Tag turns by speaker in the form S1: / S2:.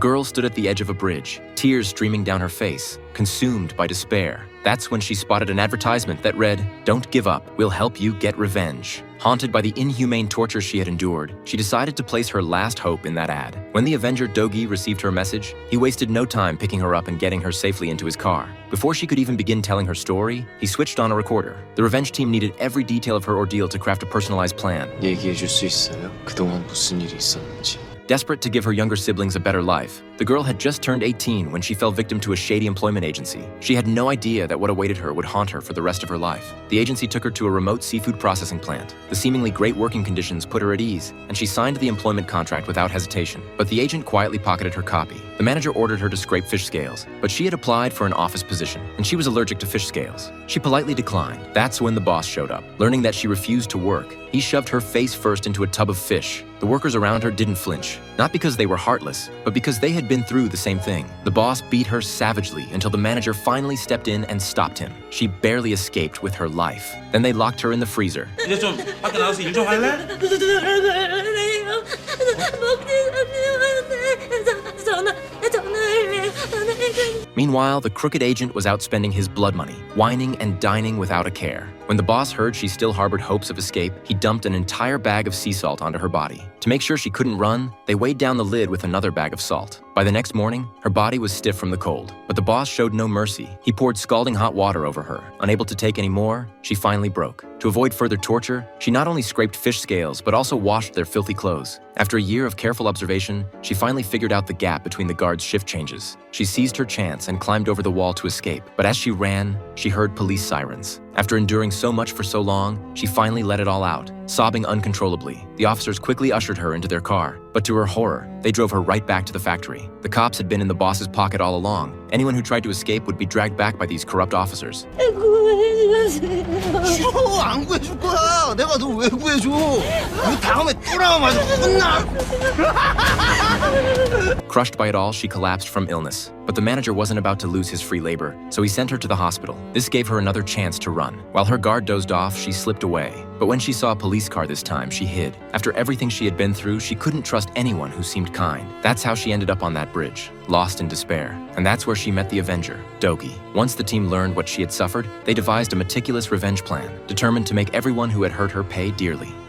S1: girl stood at the edge of a bridge, tears streaming down her face, consumed by despair. That's when she spotted an advertisement that read, "Don't give up, we'll help you get revenge." Haunted by the inhumane torture she had endured, she decided to place her last hope in that ad. When the Avenger Dogi received her message, he wasted no time picking her up and getting her safely into his car. Before she could even begin telling her story, he switched on a recorder. The revenge team needed every detail of her ordeal to craft a personalized plan.
S2: 얘기해줄 수 있어요? 그동안 무슨 일이 있었는지.
S1: Desperate to give her younger siblings a better life, the girl had just turned 18 when she fell victim to a shady employment agency. She had no idea that what awaited her would haunt her for the rest of her life. The agency took her to a remote seafood processing plant. The seemingly great working conditions put her at ease, and she signed the employment contract without hesitation. But the agent quietly pocketed her copy. The manager ordered her to scrape fish scales, but she had applied for an office position, and she was allergic to fish scales. She politely declined. That's when the boss showed up. Learning that she refused to work, he shoved her face first into a tub of fish. The workers around her didn't flinch, not because they were heartless, but because they had been through the same thing. The boss beat her savagely until the manager finally stepped in and stopped him. She barely escaped with her life. Then they locked her in the freezer.
S3: 이제 좀 밖에 나가서 일 좀 할래?
S1: Meanwhile, the crooked agent was out spending his blood money, whining and dining without a care. When the boss heard she still harbored hopes of escape, he dumped an entire bag of sea salt onto her body. To make sure she couldn't run, they weighed down the lid with another bag of salt. By the next morning, her body was stiff from the cold, but the boss showed no mercy. He poured scalding hot water over her. Unable to take any more, she finally broke. To avoid further torture, she not only scraped fish scales, but also washed their filthy clothes. After a year of careful observation, she finally figured out the gap between the guards' shift changes. She seized her chance and climbed over the wall to escape, but as she ran, she heard police sirens. After enduring so much for so long, she finally let it all out, sobbing uncontrollably. The officers quickly ushered her into their car, but to her horror, they drove her right back to the factory. The cops had been in the boss's pocket all along. Anyone who tried to escape would be dragged back by these corrupt officers.
S4: 싫어, 안 구해줄 거야. 내가 너 왜 구해줘? 너 다음에 또 나와서 혼나.
S1: Crushed by it all, she collapsed from illness. But the manager wasn't about to lose his free labor, so he sent her to the hospital. This gave her another chance to run. While her guard dozed off, she slipped away. But when she saw a police car this time, she hid. After everything she had been through, she couldn't trust anyone who seemed kind. That's how she ended up on that bridge, lost in despair. And that's where she met the Avenger, Dogi. Once the team learned what she had suffered, they devised a meticulous revenge plan, determined to make everyone who had hurt her pay dearly.